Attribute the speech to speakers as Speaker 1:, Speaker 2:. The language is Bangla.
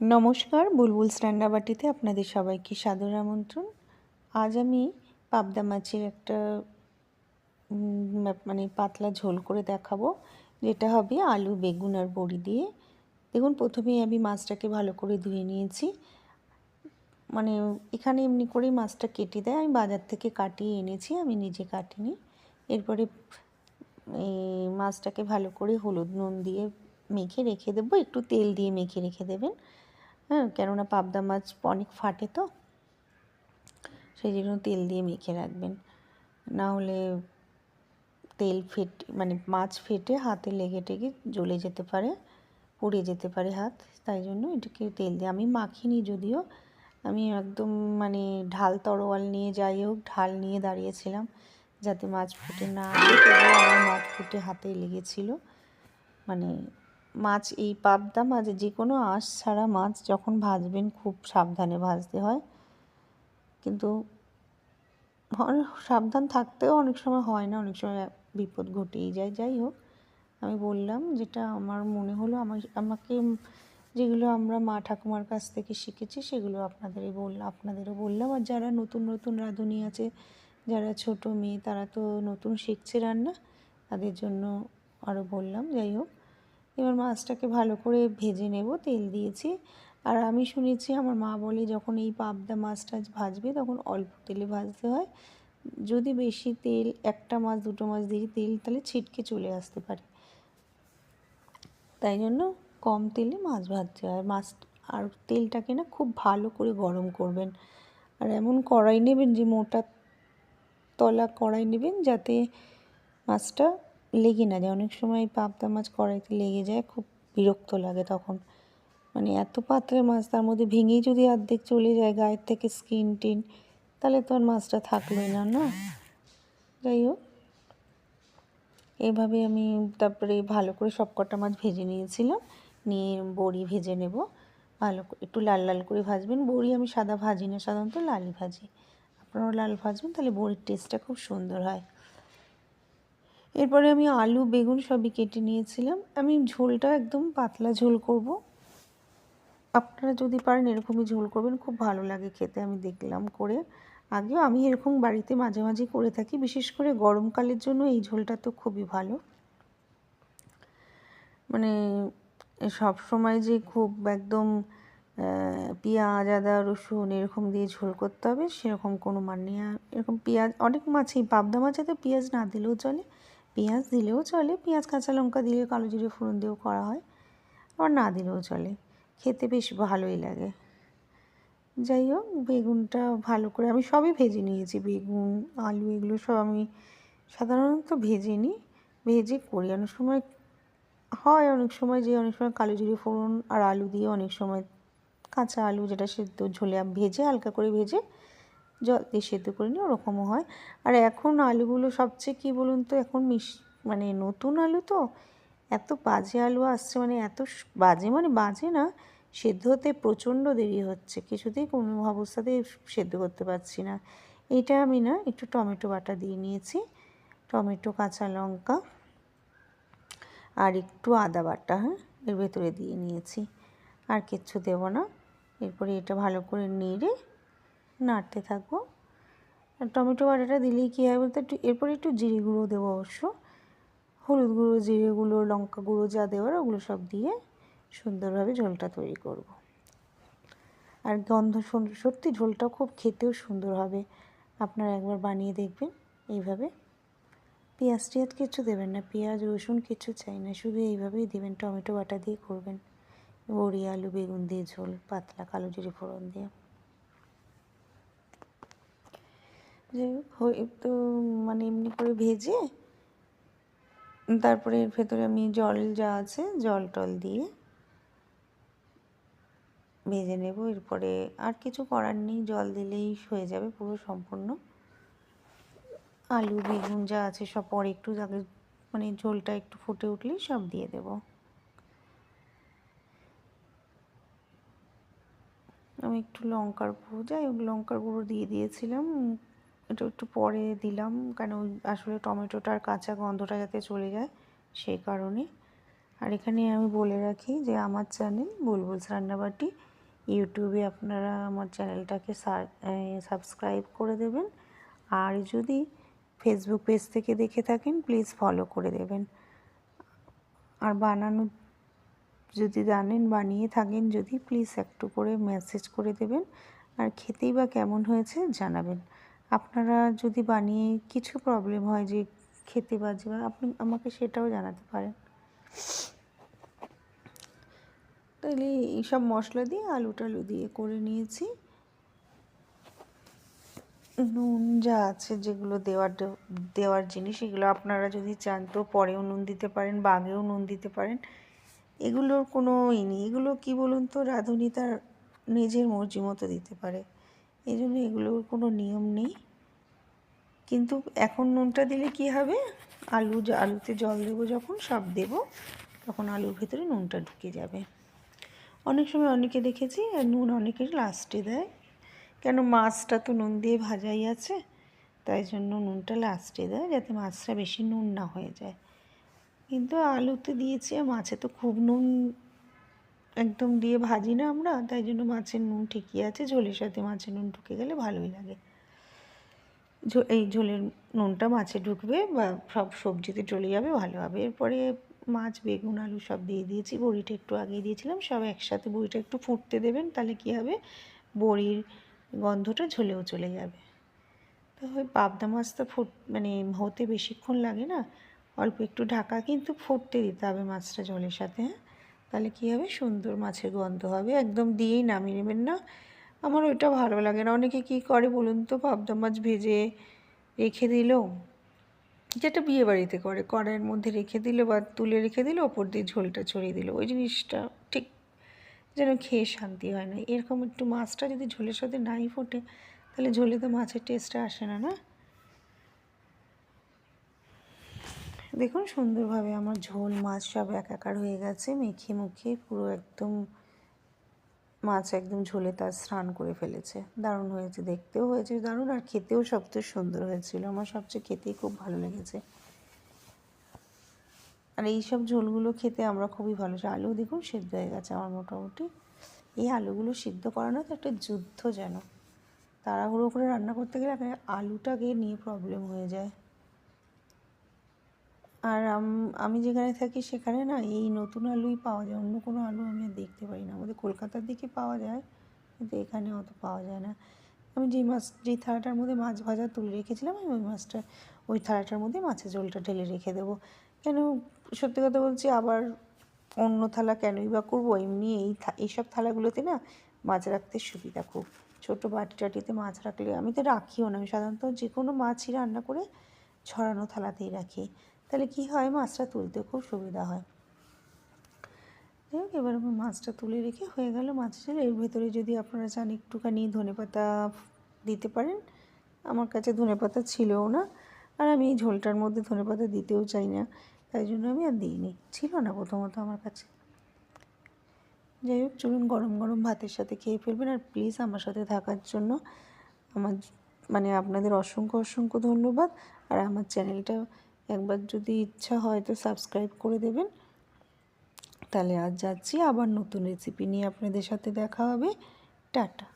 Speaker 1: নমস্কার, বুলবুলস রান্নাবাটিতে আপনাদের সবাইকে সাদর আমন্ত্রণ। আজ আমি পাবদা মাছের একটা মানে পাতলা ঝোল করে দেখাবো, যেটা হবে আলু, বেগুন আর বড়ি দিয়ে। দেখুন, প্রথমেই আমি মাছটাকে ভালো করে ধুয়ে নিয়েছি। মানে এখানে এমনি করেই মাছটা কেটে দেয়, আমি বাজার থেকে কাটিয়ে এনেছি, আমি নিজে কাটিনি। এরপরে এই মাছটাকে ভালো করে হলুদ নুন দিয়ে মেখে রেখে দেবো, একটু তেল দিয়ে মেখে রেখে দেবেন। হ্যাঁ, কেননা পাবদা মাছ অনেক ফাটে, তো সেই জন্য তেল দিয়ে মেখে রাখবেন, না হলে তেল ফেটে মানে মাছ ফেটে হাতে লেগে টেগে জ্বলে যেতে পারে, পুড়ে যেতে পারে হাত। তাই জন্য এটাকে তেল দিয়ে আমি মাখিনি, যদিও আমি একদম মানে ঢাল তরোয়াল নিয়ে, যাই হোক ঢাল নিয়ে দাঁড়িয়েছিলাম যাতে মাছ ফুটে না আসে, তবুও আমার মাছ ফুটে হাতে লেগেছিল। মানে মাছ, এই পাবদা মাছ, যে কোনো আঁশ ছাড়া মাছ যখন ভাজবেন খুব সাবধানে ভাজতে হয়, কিন্তু সাবধান থাকতেও অনেক সময় হয় না, অনেক সময় বিপদ ঘটেই যায়। যাই হোক, আমি বললাম যেটা আমার মনে হলো, আমাকে যেগুলো আমরা মা ঠাকুমার কাছ থেকে শিখেছি সেগুলো আপনাদেরও বললাম। আর যারা নতুন নতুন রাঁধুনি আছে, যারা ছোট মেয়ে, তারা তো নতুন শিখছে রান্না, তাদের জন্য আরও বললাম। যাই হোক, এবার মাছটাকে ভালো করে ভেজে নেব, তেল দিয়েছি। আর আমি শুনেছি, আমার মা বলে, যখন এই পাবদা মাছটা ভাজবে তখন অল্প তেলে ভাজতে হয়। যদি বেশি তেল, একটা মাছ দুটো মাছ দিয়ে তেল, তাহলে ছিটকে চলে আসতে পারে। তাই জন্য কম তেলে মাছ ভাজতে হয়। আর তেলটাকে না খুব ভালো করে গরম করবেন। আর এমন কড়াই নেবেন, যে মোটা তলা কড়াই নেবেন, যাতে মাছটা লেগে না যায়। অনেক সময় পাবদা মাছ কড়াইতে লেগে যায়, খুব বিরক্ত লাগে তখন। মানে এত পাতলা মাছ, তার মধ্যে ভেঙেই যদি অর্ধেক চলে যায় গায়ের থেকে স্কিন টিন, তাহলে তো আর মাছটা থাকলোই না, না? যাই হোক, এভাবে আমি তারপরে ভালো করে সব কটা মাছ ভেজে নিয়েছিলাম। নিয়ে বড়ি ভেজে নেব, ভালো করে একটু লাল লাল করে ভাজবেন। বড়ি আমি সাদা ভাজি না, সাধারণত লালই ভাজি। আপনারাও লাল ভাজবেন, তাহলে বড়ির টেস্টটা খুব সুন্দর হয়। এরপরে আমি আলু, বেগুন সবই কেটে নিয়েছিলাম। আমি ঝোলটা একদম পাতলা ঝোল করব। আপনারা যদি পারেন এরকমই ঝোল করবেন, খুব ভালো লাগে খেতে, আমি দেখলাম করে। আগেও আমি এরকম বাড়িতে মাঝে মাঝে করে থাকি, বিশেষ করে গরমকালের জন্য এই ঝোলটা তো খুবই ভালো। মানে সব সময় যে খুব একদম পেঁয়াজ, আদা, রসুন এরকম দিয়ে ঝোল করতে হবে সেরকম কোনো মানে নেই। এরকম পেঁয়াজ, অনেক মাছেই, পাবদা মাছে তো পেঁয়াজ না দিলেও চলে, পেঁয়াজ দিলেও চলে, পেঁয়াজ কাঁচা লঙ্কা দিয়ে কালো জিরে ফোড়ন দিয়েও করা হয়, আবার না দিলেও চলে, খেতে বেশ ভালোই লাগে। যাই হোক, বেগুনটা ভালো করে আমি সবই ভেজে নিয়েছি, বেগুন, আলু, এগুলো সব আমি সাধারণত ভেজে নিই, ভেজে করি। অনেক সময় হয়, অনেক সময় কালো জিরে ফোড়ন আর আলু দিয়ে, অনেক সময় কাঁচা আলু যেটা সেদ্ধ ঝোলে ভেজে, হালকা করে ভেজে জল দিয়ে সেদ্ধ করে নিই, ওরকমও হয়। আর এখন আলুগুলো সবচেয়ে কী বলুন তো, এখন মানে নতুন আলু তো, এত বাজে আলু আসছে, মানে এত বাজে, মানে বাজে না, সেদ্ধ হতে প্রচণ্ড দেরি হচ্ছে, কিছুতেই কোনো অবস্থাতেই সেদ্ধ করতে পারছি না। এটা আমি না একটু টমেটো বাটা দিয়ে নিয়েছি, টমেটো, কাঁচা লঙ্কা আর একটু আদা বাটা, হ্যাঁ, এর ভেতরে দিয়ে নিয়েছি, আর কিচ্ছু দেব না। এরপরে এটা ভালো করে নেড়ে নাড়তে থাকবো। আর টমেটো বাটাটা দিলেই কী হয় বলতে, এরপরে একটু জিরে গুঁড়ো দেবো অবশ্য, হলুদ গুঁড়ো, জিরে গুঁড়ো, লঙ্কা গুঁড়ো, যা দেওয়ার ওগুলো সব দিয়ে সুন্দরভাবে ঝোলটা তৈরি করব। আর গন্ধ, সত্যি ঝোলটা খুব খেতেও সুন্দর হবে। আপনারা একবার বানিয়ে দেখবেন এইভাবে। পেঁয়াজ টিয়াজ কিছু দেবেন না, পেঁয়াজ রসুন কিছু চাই না, শুধু এইভাবেই দেবেন, টমেটো বাটা দিয়ে করবেন। বড়ি, আলু, বেগুন দিয়ে ঝোল, পাতলা কালো জিরে ফোড়ন দিয়ে। যাই হোক, একটু মানে এমনি করে ভেজে, তারপরে এর ভেতরে আমি জল যা আছে জল টল দিয়ে ভেজে নেব। এরপরে আর কিছু করার নেই, জল দিলেই হয়ে যাবে পুরো সম্পূর্ণ। আলু, বেগুন যা আছে সব পরে একটু আগে, মানে ঝোলটা একটু ফুটে উঠলেই সব দিয়ে দেব। আমি একটু লঙ্কার গুঁড়ো, যাই হোক লঙ্কার গুঁড়ো দিয়ে দিয়েছিলাম, এটা একটু পরে দিলাম, কেন আসলে টমেটোটার কাঁচা গন্ধটা যাতে চলে যায় সেই কারণে। আর এখানে আমি বলে রাখি যে আমার চ্যানেল বুলবুলস রান্নাবাটি, ইউটিউবে আপনারা আমার চ্যানেলটাকে সাবস্ক্রাইব করে দেবেন, আর যদি ফেসবুক পেজ থেকে দেখে থাকেন প্লিজ ফলো করে দেবেন। আর বানানো যদি জানেন, বানিয়ে থাকেন যদি, প্লিজ একটু করে মেসেজ করে দেবেন, আর খেতেই বা কেমন হয়েছে জানাবেন। আপনারা যদি বানিয়ে কিছু প্রবলেম হয় যে খেতে বাজে, বা আপনি আমাকে সেটাও জানাতে পারেন। তাহলে এইসব মশলা দিয়ে আলু টালু দিয়ে করে নিয়েছি। নুন যা আছে, যেগুলো দেওয়ার জিনিস, এগুলো আপনারা যদি চান তো পরেও নুন দিতে পারেন বা আগেও নুন দিতে পারেন। এগুলোর কোনো নেই। এগুলো কী বলুন তো, রাঁধুনি তার নিজের মর্জি মতো দিতে পারে, এই জন্য এগুলোর কোনো নিয়ম নেই। কিন্তু এখন নুনটা দিলে কি হবে, আলুতে জল দেবো যখন, সব দেবো, তখন আলুর ভেতরে নুনটা ঢুকে যাবে। অনেক সময় অনেকে দেখেছি নুন অনেকের লাস্টে দেয়, কেন মাছটা তো নুন দিয়ে ভাজাই আছে, তাই জন্য নুনটা লাস্টে দেয় যাতে মাছটা বেশি নুন না হয়ে যায়। কিন্তু আলুতে দিয়েছি, মাছে তো খুব নুন একদম দিয়ে ভাজি না আমরা, তাই জন্য মাছের নুন ঠিকই আছে। ঝোলের সাথে মাছের নুন ঢুকে গেলে ভালোই লাগে। এই ঝোলের নুনটা মাছে ঢুকবে বা সব সবজিতে চলে যাবে, ভালো হবে। এরপরে মাছ, বেগুন, আলু সব দিয়ে দিয়েছি। বড়িটা একটু আগিয়ে দিয়েছিলাম, সব একসাথে। বড়িটা একটু ফুটতে দেবেন, তাহলে কী হবে, বড়ির গন্ধটা ঝোলেও চলে যাবে। তো ওই পাবদা মাছ তো হতে বেশিক্ষণ লাগে না, অল্প একটু ঢাকা, কিন্তু ফুটতে দিতে হবে মাছটা জলের সাথে। হ্যাঁ, তাহলে কী হবে, সুন্দর মাছের গন্ধ হবে। একদম দিয়েই নামিয়ে নেবেন না, আমার ওইটা ভালো লাগে না। অনেকে কী করে বলুন তো, পাবদা মাছ ভেজে রেখে দিল, যেটা বিয়েবাড়িতে করে, কড়াইয়ের মধ্যে রেখে দিল বা তুলে রেখে দিল, ওপর দিয়ে ঝোলটা ছড়িয়ে দিল। ওই জিনিসটা ঠিক যেন খেয়ে শান্তি হয় না। এরকম একটু মাছটা যদি ঝোলের সাথে নাই ফোটে, তাহলে ঝোলে তো মাছের টেস্টটা আসে না, না? দেখুন সুন্দরভাবে আমার ঝোল মাছ সব একাকার হয়ে গেছে, মেখে মুখে পুরো একদম মাছ একদম ঝোলে তার স্নান করে ফেলেছে। দারুণ হয়েছে, দেখতেও হয়েছে দারুণ, আর খেতেও সবচেয়ে সুন্দর হয়েছিল। আমার সবচেয়ে খেতেই খুব ভালো লেগেছে। আর এইসব ঝোলগুলো খেতে আমরা খুবই ভালোবাসি। আলু দেখুন সিদ্ধ হয়ে গেছে আমার মোটামুটি। এই আলুগুলো সিদ্ধ করানো তো একটা যুদ্ধ যেন। তাড়াহুড়ো করে রান্না করতে গেলে আলুটাকে নিয়ে প্রবলেম হয়ে যায়। আর আমি যেখানে থাকি সেখানে না এই নতুন আলুই পাওয়া যায়, অন্য কোনো আলু আমি আর দেখতে পাই না। আমাদের কলকাতার দিকে পাওয়া যায়, কিন্তু এখানে অত পাওয়া যায় না। আমি যেই থালাটার মধ্যে মাছ ভাজা তুলে রেখেছিলাম, আমি ওই থালাটার মধ্যে মাছের ঝোলটা ঢেলে রেখে দেবো। কেন, সত্যি কথা বলছি, আবার অন্য থালা কেনই বা করবো, এমনি এইসব থালাগুলোতে না মাছ রাখতে সুবিধা খুব। ছোটো বাটি টাটিতে মাছ রাখলে, আমি তো রাখিও না, আমি সাধারণত যে কোনো মাছই রান্না করে ছড়ানো থালাতেই রাখি, তাহলে কী হয়, মাছটা তুলতে খুব সুবিধা হয়। যাই হোক, এবার আমি মাছটা তুলে রেখে হয়ে গেল মাছের ঝোল। এর ভেতরে যদি আপনারা চান একটুখানি ধনেপাতা দিতে পারেন, আমার কাছে ধনেপাতা ছিলও না, আর আমি এই ঝোলটার মধ্যে ধনেপাতা দিতেও চাই না, তাই জন্য আমি আর দিইনি, ছিল না প্রথমত আমার কাছে। যাই হোক, চলুন গরম গরম ভাতের সাথে খেয়ে ফেলবেন। আর প্লিজ আমার সাথে থাকার জন্য আমার আপনাদের অসংখ্য অসংখ্য ধন্যবাদ। আর আমার চ্যানেলটা একবার যদি ইচ্ছা হয় তো সাবস্ক্রাইব করে দেবেন। তাহলে আজ যাচ্ছি, আবার নতুন রেসিপি নিয়ে আপনাদের সাথে দেখা হবে। টাটা।